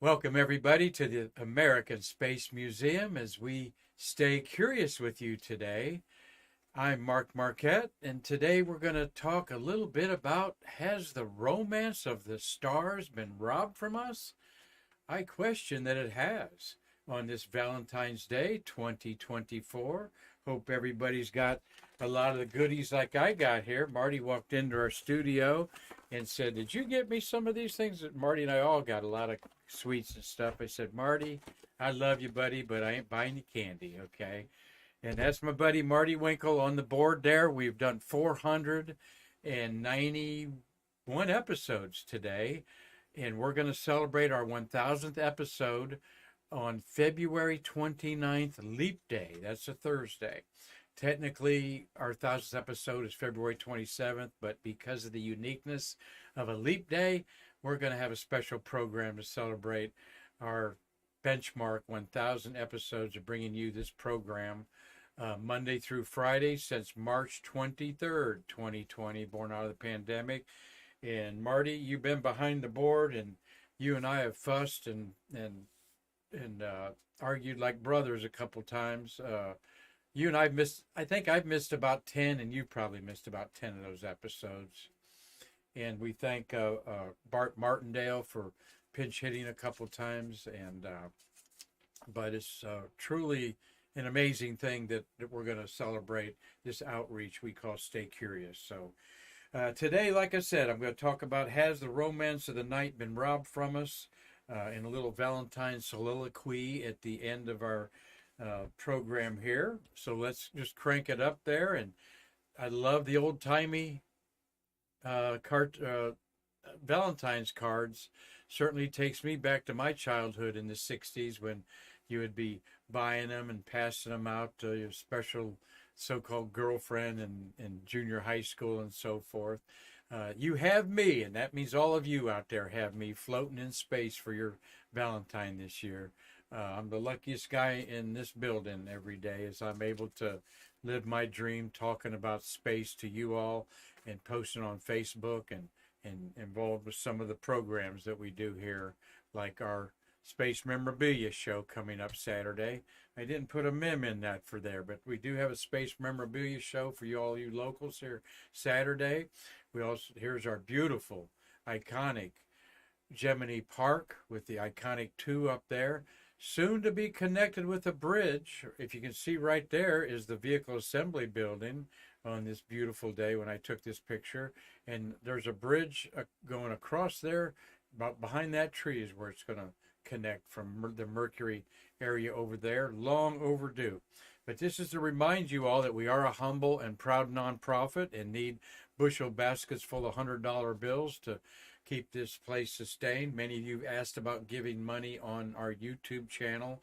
Welcome, everybody, to the American Space Museum as we stay curious with you today. I'm Marquette, and today we're going to talk a little bit about, has the romance of the stars been robbed from us? I question that it has on this Valentine's Day 2024. Hope everybody's got a lot of the goodies like I got here. Marty walked into our studio and said, "Did you get me some of these things?" Marty and I all got a lot of sweets and stuff. I said, "Marty, I love you, buddy, but I ain't buying you candy, okay?" And that's my buddy Marty Winkle on the board there. We've done 491 episodes today, and we're going to celebrate our 1000th episode on February 29th, Leap Day. That's a Thursday. Technically, our 1000th episode is February 27th, but because of the uniqueness of a leap day, we're going to have a special program to celebrate our benchmark 1000 episodes of bringing you this program Monday through Friday since March 23rd, 2020, born out of the pandemic. And Marty, you've been behind the board, and you and I have fussed and argued like brothers a couple times. You and I've missed, I think I've missed about 10, and you probably missed about 10 of those episodes. And we thank Bart Martindale for pinch hitting a couple times. But it's truly an amazing thing that we're going to celebrate this outreach we call Stay Curious. So today, like I said, I'm going to talk about, has the romance of the night been robbed from us? In a little Valentine soliloquy at the end of our program here. So let's just crank it up there. And I love the old-timey Valentine's cards. Certainly takes me back to my childhood in the 60s when you would be buying them and passing them out to your special so-called girlfriend in junior high school and so forth. You have me, and that means all of you out there have me floating in space for your Valentine this year. I'm the luckiest guy in this building every day as I'm able to live my dream talking about space to you all and posting on Facebook and involved with some of the programs that we do here, like our Space Memorabilia show coming up Saturday. I didn't put a mem in that for there, but we do have a Space Memorabilia show for you all you locals here Saturday. We also, here's our beautiful, iconic Gemini Park with the iconic 2 up there. Soon to be connected with a bridge. If you can see right there is the vehicle assembly building on this beautiful day when I took this picture. And there's a bridge going across there. About behind that tree is where it's going to connect from the Mercury area over there. Long overdue. But this is to remind you all that we are a humble and proud nonprofit and need bushel baskets full of $100 bills to keep this place sustained. Many of you asked about giving money on our YouTube channel.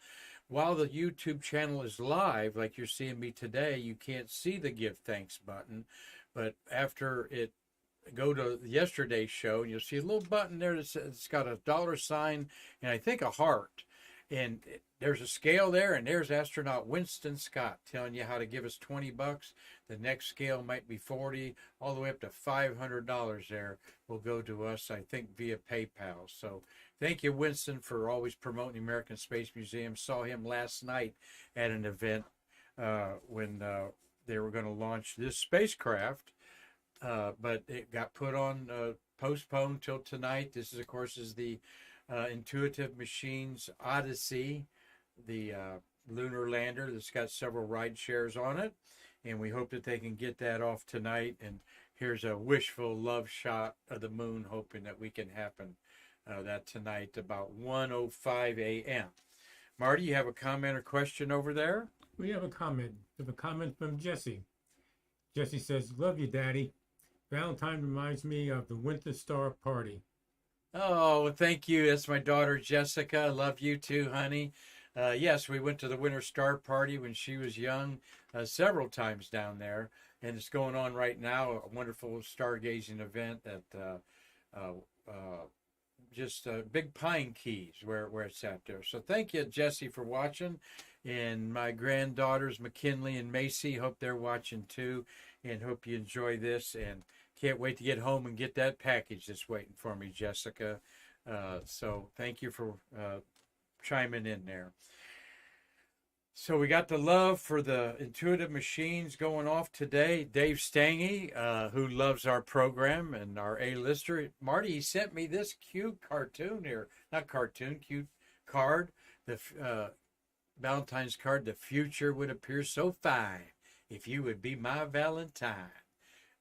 While the YouTube channel is live, like you're seeing me today, you can't see the Give Thanks button. But after it, go to yesterday's show, and you'll see a little button there that says it's got a dollar sign and I think a heart. And there's a scale there, and there's astronaut Winston Scott telling you how to give us $20. The next scale might be 40, all the way up to $500 there will go to us, I think, via PayPal. So thank you, Winston, for always promoting the American Space Museum. Saw him last night at an event when they were going to launch this spacecraft, but it got put on, postponed till tonight. This, is, of course, is the Intuitive Machines Odyssey, the lunar lander that's got several ride shares on it, and we hope that they can get that off tonight. And here's a wishful love shot of the moon, hoping that we can happen that tonight about 1:05 a.m. Marty, you have a comment or question over there? We have a comment. We have a comment from Jesse. Jesse says, "Love you, Daddy. Valentine reminds me of the Winter Star Party." Oh, thank you. That's my daughter, Jessica. I love you too, honey. Yes, we went to the Winter Star Party when she was young several times down there. And it's going on right now, a wonderful stargazing event at just Big Pine Keys where it's at there. So thank you, Jesse, for watching. And my granddaughters, McKinley and Macy, hope they're watching too. And hope you enjoy this. And can't wait to get home and get that package that's waiting for me, Jessica. So thank you for chiming in there. So we got the love for the intuitive machines going off today. Dave Stange, who loves our program and our A-lister. Marty, he sent me this cute cartoon here. Not cartoon, cute card. The Valentine's card. The future would appear so fine if you would be my Valentine.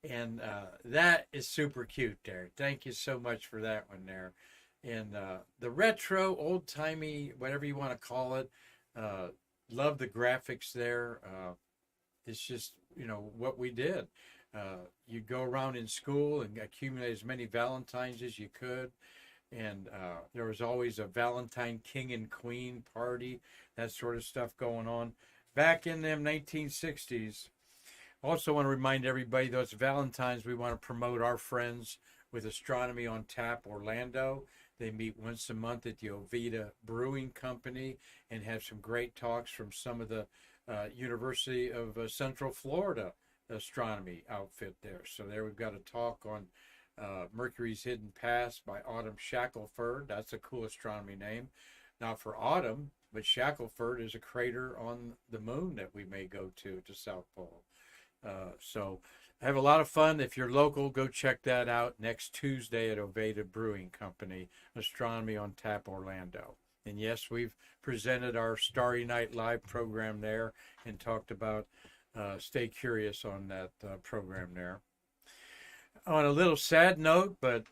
And that is super cute there. Thank you so much for that one there. And the retro, old-timey, whatever you want to call it, love the graphics there. It's just, what we did. You go around in school and accumulate as many Valentines as you could. And there was always a Valentine king and queen party, that sort of stuff going on. Back in them 1960s, also want to remind everybody, those Valentines, we want to promote our friends with Astronomy on Tap Orlando. They meet once a month at the Oviedo Brewing Company and have some great talks from some of the University of Central Florida astronomy outfit there. So there we've got a talk on Mercury's Hidden Past by Autumn Shackelford. That's a cool astronomy name. Not for Autumn, but Shackelford is a crater on the moon that we may go to South Pole. So have a lot of fun. If you're local, go check that out next Tuesday at Oviedo Brewing Company, Astronomy on Tap Orlando. And yes, we've presented our Starry Night Live program there and talked about Stay Curious on that program there. On a little sad note, but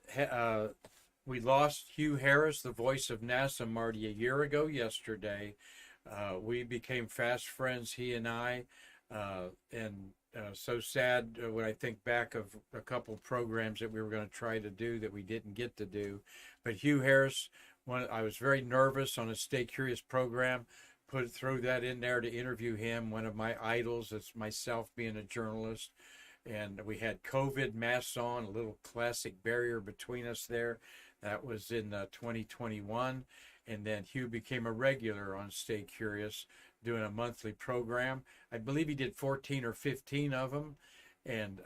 we lost Hugh Harris, the voice of NASA, Marty, a year ago yesterday. We became fast friends, he and I, and so sad when I think back of a couple of programs that we were going to try to do that we didn't get to do. But Hugh Harris, I was very nervous on a Stay Curious program, threw that in there to interview him, one of my idols. It's myself being a journalist. And we had COVID masks on, a little classic barrier between us there. That was in 2021. And then Hugh became a regular on Stay Curious, doing a monthly program. I believe he did 14 or 15 of them, and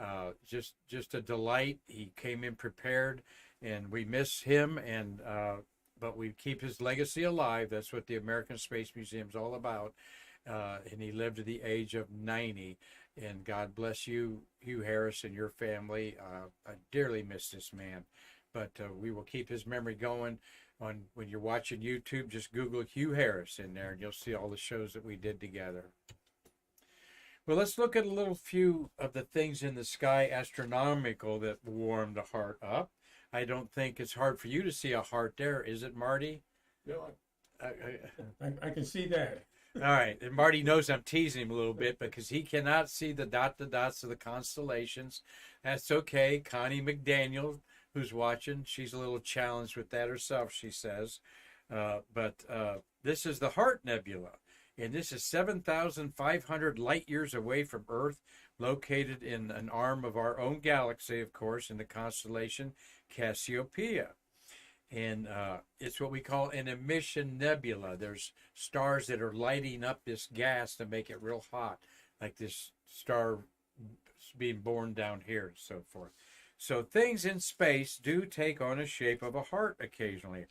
just a delight. He came in prepared, and we miss him, and but we keep his legacy alive. That's what the American Space Museum is all about. And he lived to the age of 90. And God bless you, Hugh Harris, and your family. I dearly miss this man, but we will keep his memory going. When you're watching YouTube, just Google Hugh Harris in there, and you'll see all the shows that we did together. Well, let's look at a little few of the things in the sky astronomical that warm the heart up. I don't think it's hard for you to see a heart there, is it, Marty? No, I can see that. All right, and Marty knows I'm teasing him a little bit because he cannot see the dots of the constellations. That's okay. Connie McDaniel, who's watching, she's a little challenged with that herself, she says. But this is the Heart Nebula, and this is 7,500 light years away from Earth, located in an arm of our own galaxy, of course, in the constellation Cassiopeia. And it's what we call an emission nebula. There's stars that are lighting up this gas to make it real hot, like this star being born down here and so forth. So things in space do take on a shape of a heart occasionally.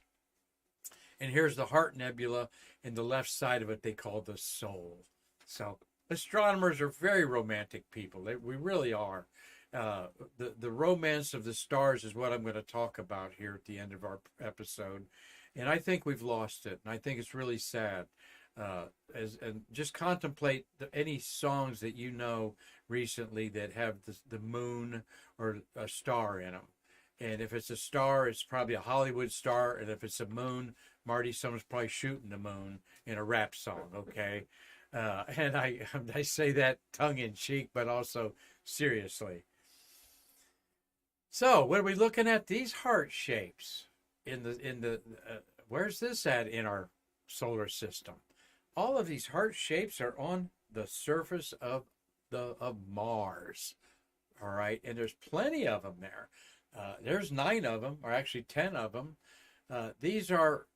And here's the Heart Nebula, and the left side of it they call the soul. So astronomers are very romantic people. We really are. The romance of the stars is what I'm going to talk about here at the end of our episode. And I think we've lost it. And I think it's really sad. And just contemplate any songs that you know recently that have the moon or a star in them. And if it's a star, it's probably a Hollywood star. And if it's a moon, Marty, someone's probably shooting the moon in a rap song, okay? And I say that tongue in cheek, but also seriously. So what are we looking at? These heart shapes where's this at in our solar system? All of these heart shapes are on the surface of Mars. All right, and there's plenty of them there. There's 9 of them, or actually 10 of them. These are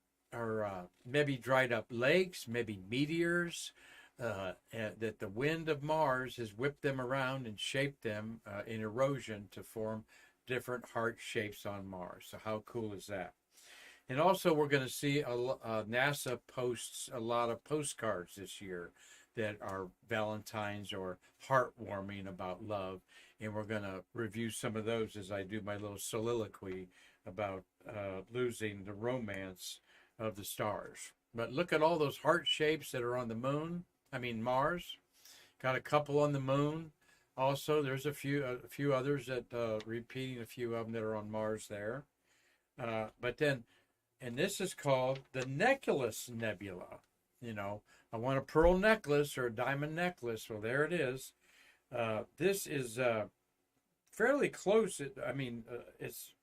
maybe dried up lakes, maybe meteors, that the wind of Mars has whipped them around and shaped them in erosion to form different heart shapes on Mars. So how cool is that? And also, we're going to see NASA posts a lot of postcards this year that are Valentine's or heartwarming about love. And we're going to review some of those as I do my little soliloquy about losing the romance of the stars. But look at all those heart shapes that are on the moon. I mean, Mars. Got a couple on the moon. Also, there's a few others that repeating a few of them that are on Mars there. But then, and this is called the Necklace Nebula. You know, I want a pearl necklace or a diamond necklace. Well, there it is. This is fairly close. It's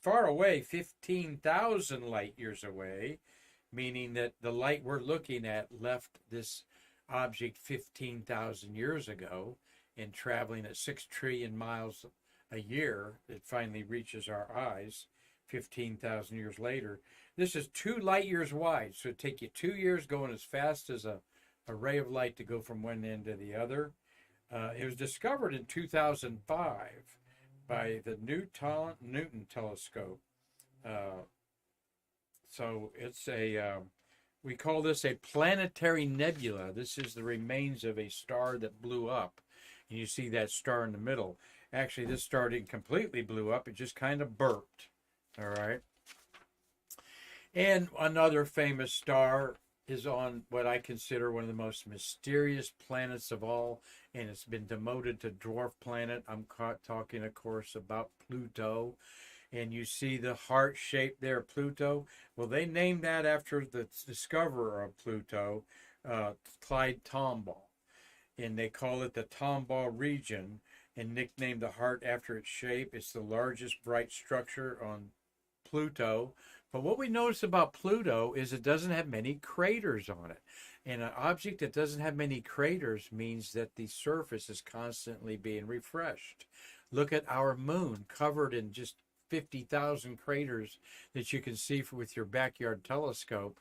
far away, 15,000 light years away, meaning that the light we're looking at left this object 15,000 years ago, and traveling at 6 trillion miles a year, it finally reaches our eyes 15,000 years later. This is 2 light years wide, so it'd take you 2 years going as fast as a ray of light to go from one end to the other. It was discovered in 2005 by the Newton telescope. So it's we call this a planetary nebula. This is the remains of a star that blew up. And you see that star in the middle. Actually, this star didn't completely blew up. It just kind of burped. All right. And another famous star is on what I consider one of the most mysterious planets of all, and it's been demoted to dwarf planet. I'm talking, of course, about Pluto. And you see the heart shape there, Pluto. Well, they named that after the discoverer of Pluto, Clyde Tombaugh. And they call it the Tombaugh region and nicknamed the heart after its shape. It's the largest bright structure on Pluto. But what we notice about Pluto is it doesn't have many craters on it. And an object that doesn't have many craters means that the surface is constantly being refreshed. Look at our moon, covered in just 50,000 craters that you can see with your backyard telescope.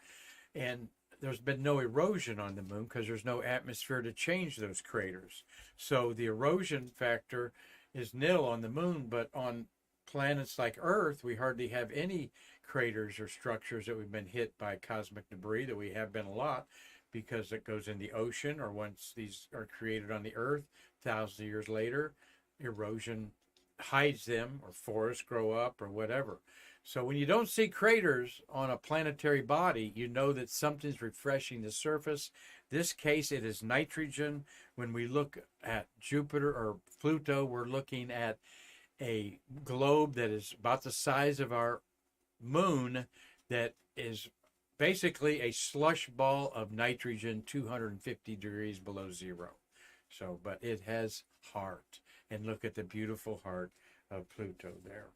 And there's been no erosion on the moon because there's no atmosphere to change those craters. So the erosion factor is nil on the moon, but on planets like Earth, we hardly have any craters or structures that we've been hit by cosmic debris, that we have been a lot, because it goes in the ocean, or once these are created on the Earth, thousands of years later, erosion hides them, or forests grow up, or whatever. So when you don't see craters on a planetary body, you know that something's refreshing the surface. This case, it is nitrogen. When we look at Jupiter or Pluto, we're looking at a globe that is about the size of our moon, that is basically a slush ball of nitrogen 250 degrees below zero. So, but it has heart. And look at the beautiful heart of Pluto there.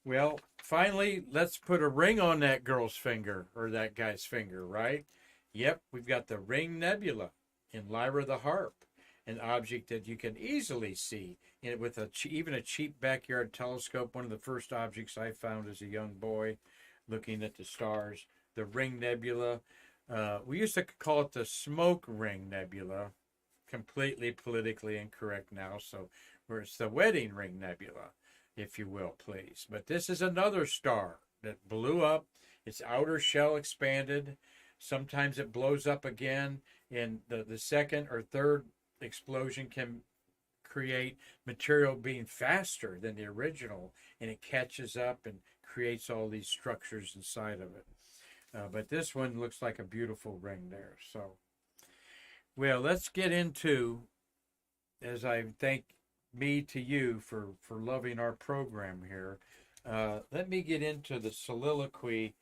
Well, finally, let's put a ring on that girl's finger, or that guy's finger, right? Yep, we've got the Ring Nebula in Lyra the Harp, an object that you can easily see with even a cheap backyard telescope. One of the first objects I found as a young boy looking at the stars, the Ring Nebula. We used to call it the Smoke Ring Nebula, completely politically incorrect now, so where it's the Wedding Ring Nebula, if you will, please. But this is another star that blew up. Its outer shell expanded. Sometimes it blows up again, and the second or third explosion can create material being faster than the original, and it catches up and creates all these structures inside of it. But this one looks like a beautiful ring there. So, well, let's get into, as I thank me to you for loving our program here, let me get into the soliloquy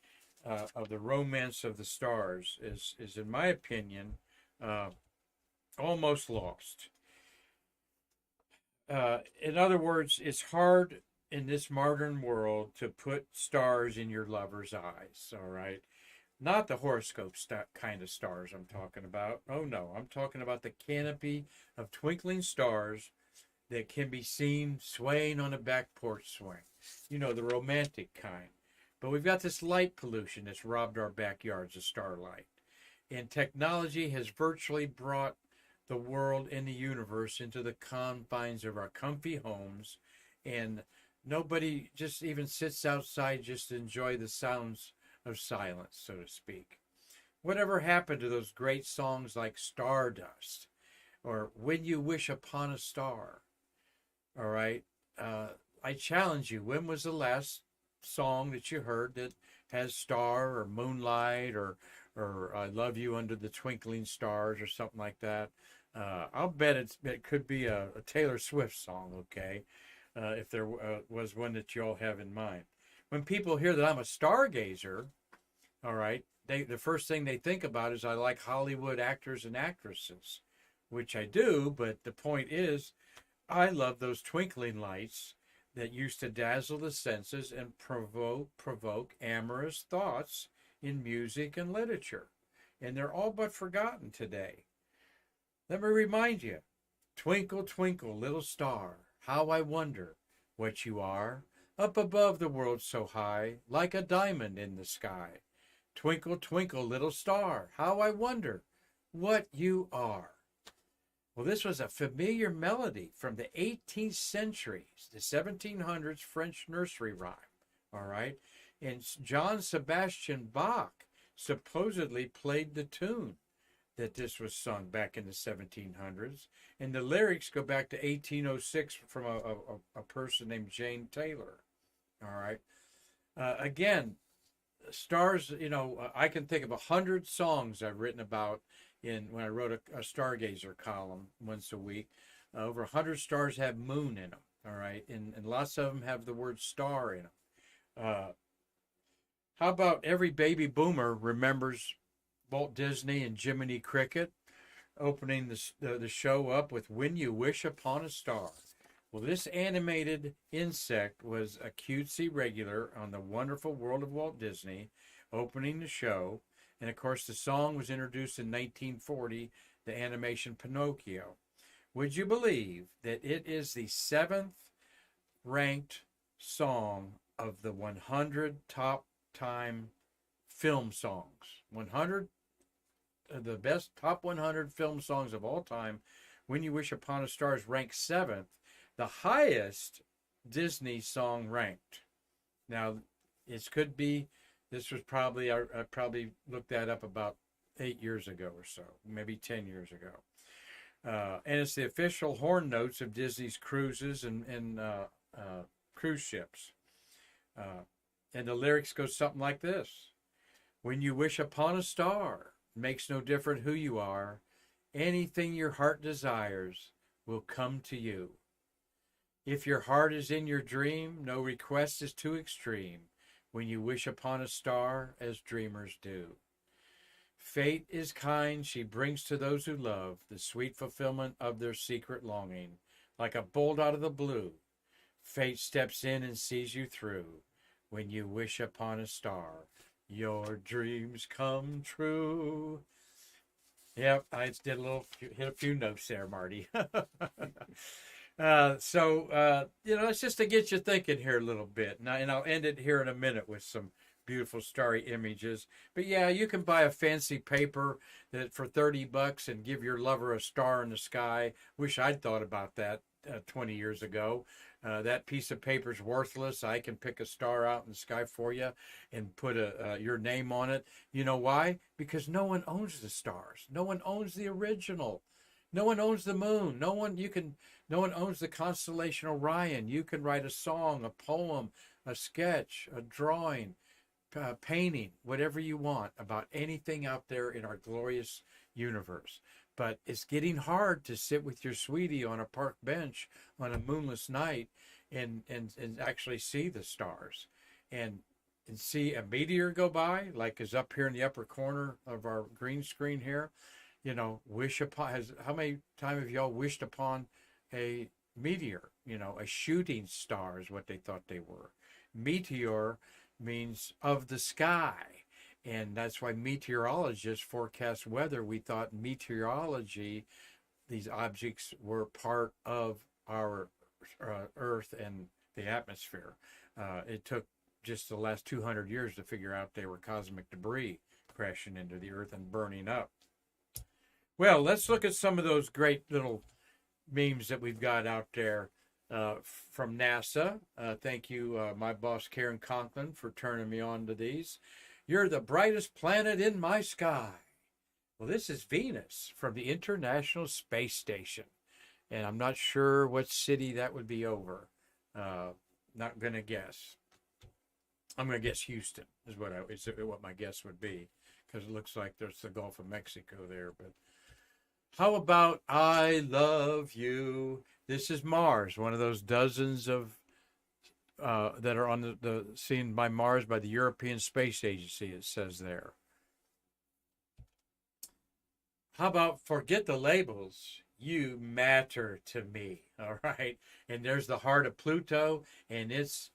of the romance of the stars. Is in my opinion almost lost. In other words, it's hard in this modern world to put stars in your lover's eyes, all right? Not the horoscope kind of stars I'm talking about. Oh, no, I'm talking about the canopy of twinkling stars that can be seen swaying on a back porch swing. You know, the romantic kind. But we've got this light pollution that's robbed our backyards of starlight. And technology has virtually brought the world and the universe into the confines of our comfy homes. And Nobody just even sits outside just to enjoy the sounds of silence, so to speak. Whatever happened to those great songs like Stardust or When You Wish Upon a Star? All right. I challenge you. When was the last song that you heard that has star or moonlight or I love you under the twinkling stars or something like that? I'll bet it could be a Taylor Swift song. Okay, if there was one that you all have in mind. When people hear that I'm a stargazer, all right, the first thing they think about is I like Hollywood actors and actresses, which I do. But the point is, I love those twinkling lights that used to dazzle the senses and provoke amorous thoughts in music and literature. And they're all but forgotten today. Let me remind you, twinkle, twinkle, little star, how I wonder what you are, up above the world so high, like a diamond in the sky. Twinkle, twinkle, little star, how I wonder what you are. Well, this was a familiar melody from the 18th century, the 1700s French nursery rhyme, all right? And John Sebastian Bach supposedly played the tune that this was sung back in the 1700s. And the lyrics go back to 1806 from a person named Jane Taylor, all right? Again, stars, I can think of 100 songs I've written about when I wrote a Stargazer column once a week. Over 100 stars have moon in them, all right? And lots of them have the word star in them. How about every baby boomer remembers Walt Disney and Jiminy Cricket opening the show up with When You Wish Upon a Star? Well, this animated insect was a cutesy regular on the Wonderful World of Walt Disney, opening the show. And of course, the song was introduced in 1940, the animation Pinocchio. Would you believe that it is the 7th ranked song of the 100 top time film songs? 100, the best top 100 film songs of all time. When You Wish Upon a Star is ranked 7th, the highest Disney song ranked. Now, this could be. This was probably, I probably looked that up about 8 years ago or so, maybe 10 years ago. And it's the official horn notes of Disney's cruises and cruise ships. And the lyrics go something like this. When you wish upon a star, makes no difference who you are, anything your heart desires will come to you. If your heart is in your dream, no request is too extreme. When you wish upon a star, as dreamers do. Fate is kind, she brings to those who love the sweet fulfillment of their secret longing. Like a bolt out of the blue, fate steps in and sees you through. When you wish upon a star, your dreams come true. Yep, I just hit a few notes there, Marty. It's just to get you thinking here a little bit. And I'll end it here in a minute with some beautiful starry images. But yeah, you can buy a fancy paper that for $30 and give your lover a star in the sky. Wish I'd thought about that 20 years ago. That piece of paper's worthless. I can pick a star out in the sky for you and put your name on it. You know why? Because no one owns the stars. No one owns the original. No one owns the moon. No one owns the constellation Orion. You can write a song, a poem, a sketch, a drawing, painting, whatever you want about anything out there in our glorious universe. But it's getting hard to sit with your sweetie on a park bench on a moonless night and actually see the stars and see a meteor go by, like is up here in the upper corner of our green screen here. Wish upon, how many times have y'all wished upon a meteor? A shooting star is what they thought they were. Meteor means of the sky. And that's why meteorologists forecast weather. We thought meteorology, these objects were part of our Earth and the atmosphere. It took just the last 200 years to figure out they were cosmic debris crashing into the Earth and burning up. Well, let's look at some of those great little memes that we've got out there. from NASA. Thank you, my boss, Karan Conklin, for turning me on to these. You're the brightest planet in my sky. Well, this is Venus from the International Space Station. And I'm not sure what city that would be over. Not going to guess. I'm going to guess Houston is what my guess would be, because it looks like there's the Gulf of Mexico there. But how about I Love You? This is Mars, one of those dozens of that are on the seen by Mars by the European Space Agency, it says there. How about Forget the Labels? You matter to me. All right. And there's the heart of Pluto and its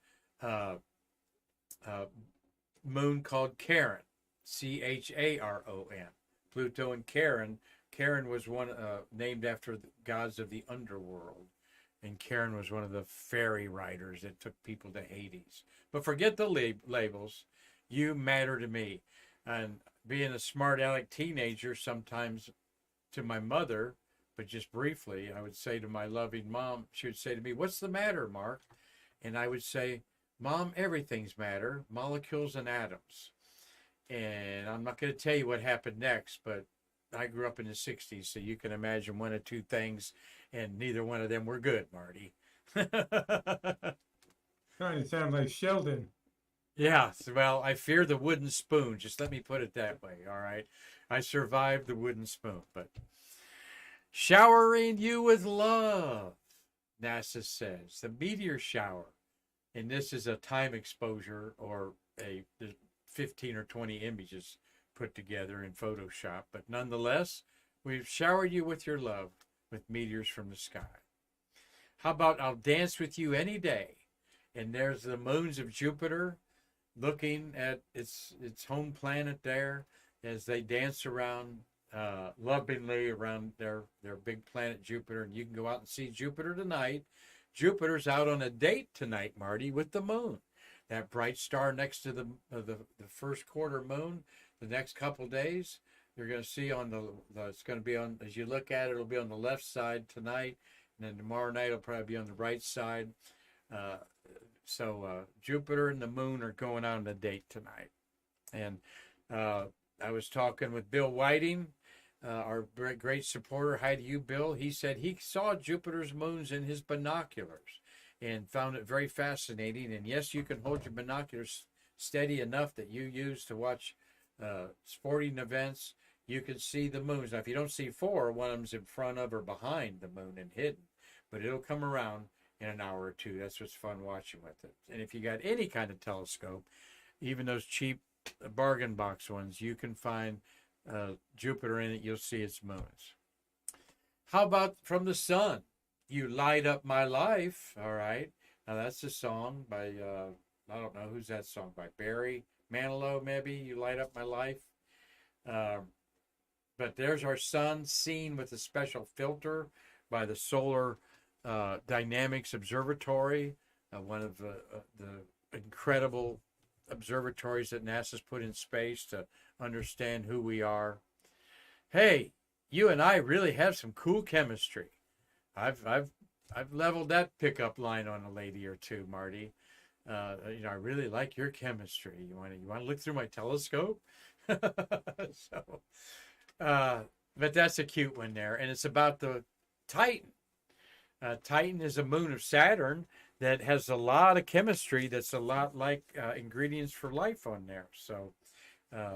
moon called Charon, Charon. Pluto and Charon. Charon was one named after the gods of the underworld. And Charon was one of the fairy riders that took people to Hades. But forget the labels. You matter to me. And being a smart aleck teenager, sometimes to my mother, but just briefly, I would say to my loving mom, she would say to me, "What's the matter, Mark?" And I would say, "Mom, everything's matter, molecules and atoms." And I'm not going to tell you what happened next, but I grew up in the 60s, so you can imagine one of two things, and neither one of them were good, Marty. Trying to sound like Sheldon. Yeah, well, I fear the wooden spoon. Just let me put it that way, all right? I survived the wooden spoon, but showering you with love, NASA says. The meteor shower, and this is a time exposure or there's 15 or 20 images put together in Photoshop, but nonetheless, we've showered you with your love with meteors from the sky. How about I'll dance with you any day? And there's the moons of Jupiter looking at its home planet there as they dance around lovingly around their big planet Jupiter. And you can go out and see Jupiter tonight. Jupiter's out on a date tonight, Marty, with the moon. That bright star next to the first quarter moon. The next couple days, you're going to see it's going to be on, as you look at it, it'll be on the left side tonight, and then tomorrow night it'll probably be on the right side. So Jupiter and the moon are going out on a date tonight. And I was talking with Bill Whiting, our great supporter. Hi to you, Bill. He said he saw Jupiter's moons in his binoculars and found it very fascinating. And yes, you can hold your binoculars steady enough that you use to watch sporting events. You can see the moons. Now, if you don't see four, one of them's in front of or behind the moon and hidden, but it'll come around in an hour or two. That's what's fun watching with it. And if you got any kind of telescope, even those cheap bargain box ones, you can find Jupiter in it. You'll see its moons. How about From the Sun? You light up my life. All right. Now that's a song by, I don't know, who's that song by? Barry Manilow, maybe. You light up my life. But there's our sun seen with a special filter by the Solar Dynamics Observatory, one of the incredible observatories that NASA's put in space to understand who we are. Hey, you and I really have some cool chemistry. I've leveled that pickup line on a lady or two, Marty. I really like your chemistry. You want to look through my telescope? So, but that's a cute one there, and it's about the Titan. Titan is a moon of Saturn that has a lot of chemistry that's a lot like ingredients for life on there. So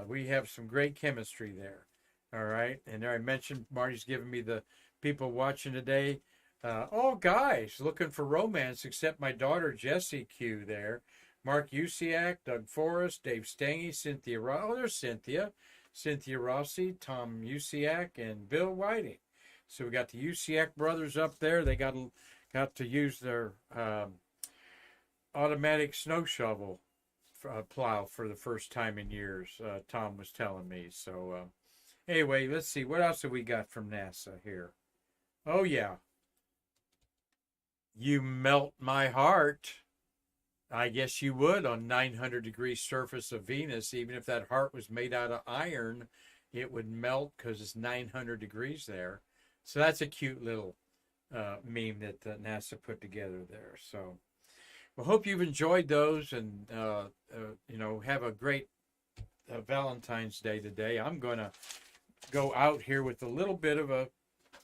we have some great chemistry there. All right, and there I mentioned Marty's giving me the people watching today. All guys looking for romance, except my daughter Jessie Q there. Mark Usiak, Doug Forrest, Dave Stange, Cynthia Rossi. Oh, there's Cynthia. Cynthia Rossi, Tom Usiak, and Bill Whiting. So we got the Usiak brothers up there. They got to use their automatic snow shovel plow for the first time in years, Tom was telling me. So anyway, let's see. What else have we got from NASA here? Oh, yeah. You melt my heart. I guess you would on 900-degree surface of Venus. Even if that heart was made out of iron, it would melt because it's 900 degrees there. So that's a cute little meme that NASA put together there. So, well, hope you've enjoyed those, and have a great Valentine's Day today. I'm going to go out here with a little bit of a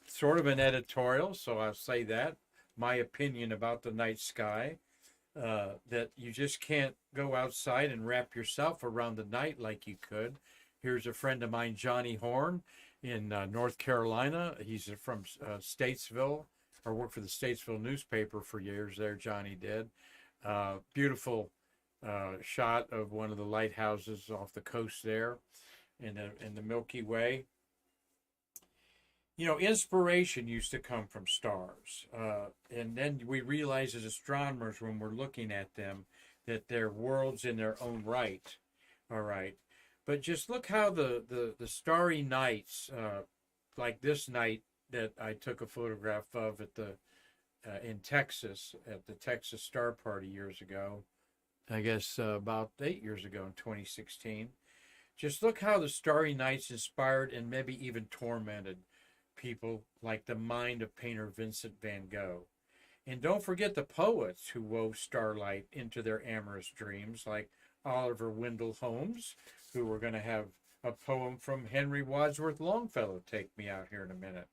sort of an editorial, so I'll say that my opinion about the night sky. That you just can't go outside and wrap yourself around the night like you could. Here's a friend of mine, Johnny Horn, in North Carolina. He's from Statesville, or worked for the Statesville newspaper for years there, Johnny did. Beautiful shot of one of the lighthouses off the coast there in the Milky Way. Inspiration used to come from stars. And then we realize as astronomers when we're looking at them that they're worlds in their own right. All right. But just look how the starry nights, like this night that I took a photograph of at in Texas, at the Texas Star Party years ago, I guess about 8 years ago in 2016. Just look how the starry nights inspired and maybe even tormented people like the mind of painter Vincent van Gogh. And don't forget the poets who wove starlight into their amorous dreams, like Oliver Wendell Holmes, who we're going to have a poem from Henry Wadsworth Longfellow take me out here in a minute.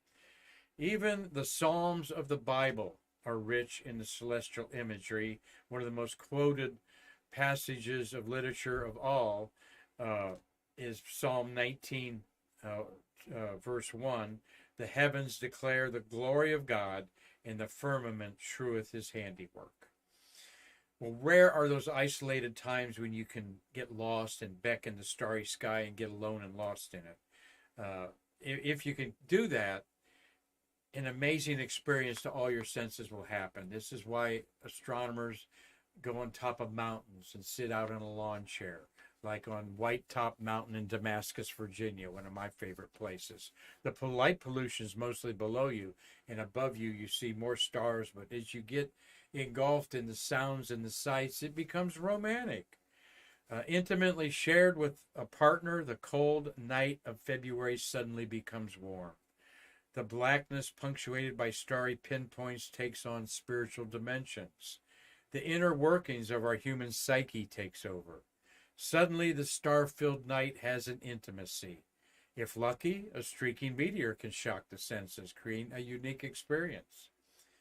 Even the Psalms of the Bible are rich in the celestial imagery. One of the most quoted passages of literature of all is Psalm 19, verse 1. The heavens declare the glory of God, and the firmament sheweth his handiwork. Well, rare are those isolated times when you can get lost and beckon the starry sky and get alone and lost in it. If you can do that, an amazing experience to all your senses will happen. This is why astronomers go on top of mountains and sit out in a lawn chair, like on White Top Mountain in Damascus, Virginia, one of my favorite places. The light pollution is mostly below you, and above you, you see more stars. But as you get engulfed in the sounds and the sights, it becomes romantic. Intimately shared with a partner, the cold night of February suddenly becomes warm. The blackness punctuated by starry pinpoints takes on spiritual dimensions. The inner workings of our human psyche takes over. Suddenly, the star-filled night has an intimacy. If lucky, a streaking meteor can shock the senses, creating a unique experience.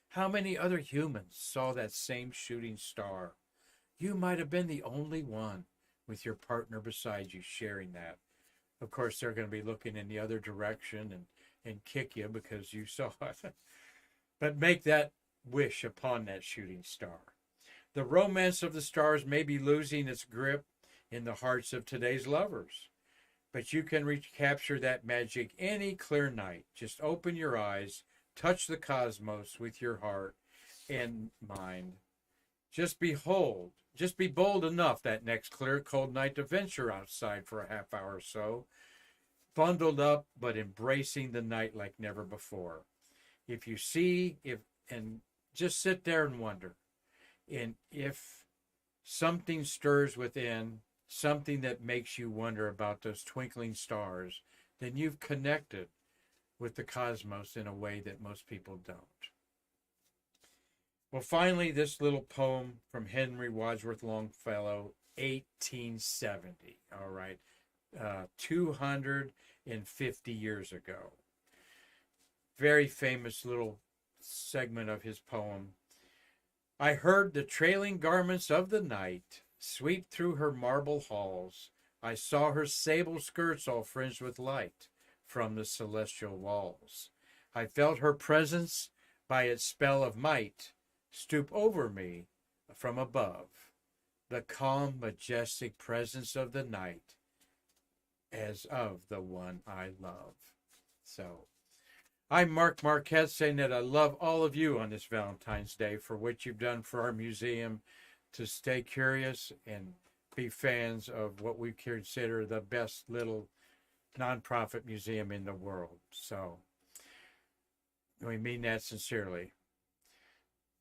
How many other humans saw that same shooting star? You might have been the only one with your partner beside you sharing that. Of course, they're going to be looking in the other direction and kick you because you saw it. But make that wish upon that shooting star. The romance of the stars may be losing its grip in the hearts of today's lovers, but you can recapture that magic any clear night. Just open your eyes, touch the cosmos with your heart and mind. Just be bold enough that next clear, cold night to venture outside for a half hour or so, bundled up but embracing the night like never before. And just sit there and wonder. And if something stirs within, something that makes you wonder about those twinkling stars, then you've connected with the cosmos in a way that most people don't. Well, finally, this little poem from Henry Wadsworth Longfellow, 1870. All right, 250 years ago. Very famous little segment of his poem. I heard the trailing garments of the night sweep through her marble halls. I saw her sable skirts all fringed with light from the celestial walls. I felt her presence by its spell of might stoop over me from above. The calm, majestic presence of the night as of the one I love. So, I'm Marquette saying that I love all of you on this Valentine's Day for what you've done for our museum to stay curious and be fans of what we consider the best little nonprofit museum in the world. So we mean that sincerely.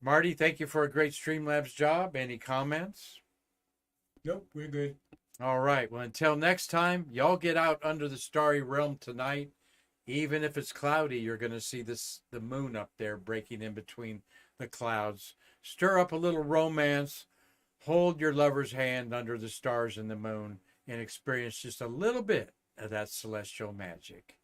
Marty, thank you for a great Streamlabs job. Any comments? Nope, we're good. All right. Well, until next time, y'all get out under the starry realm tonight. Even if it's cloudy, you're going to see the moon up there breaking in between the clouds. Stir up a little romance. Hold your lover's hand under the stars and the moon and experience just a little bit of that celestial magic.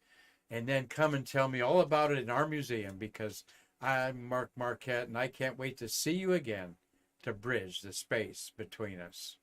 And then come and tell me all about it in our museum, because I'm Marquette and I can't wait to see you again to bridge the space between us.